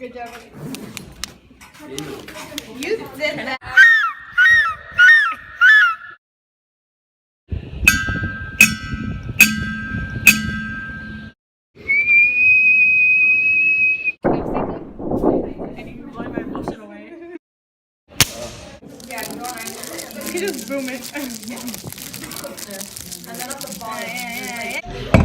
Good job. You did that. Yeah, go on. You can just boom it. And then on the bottom.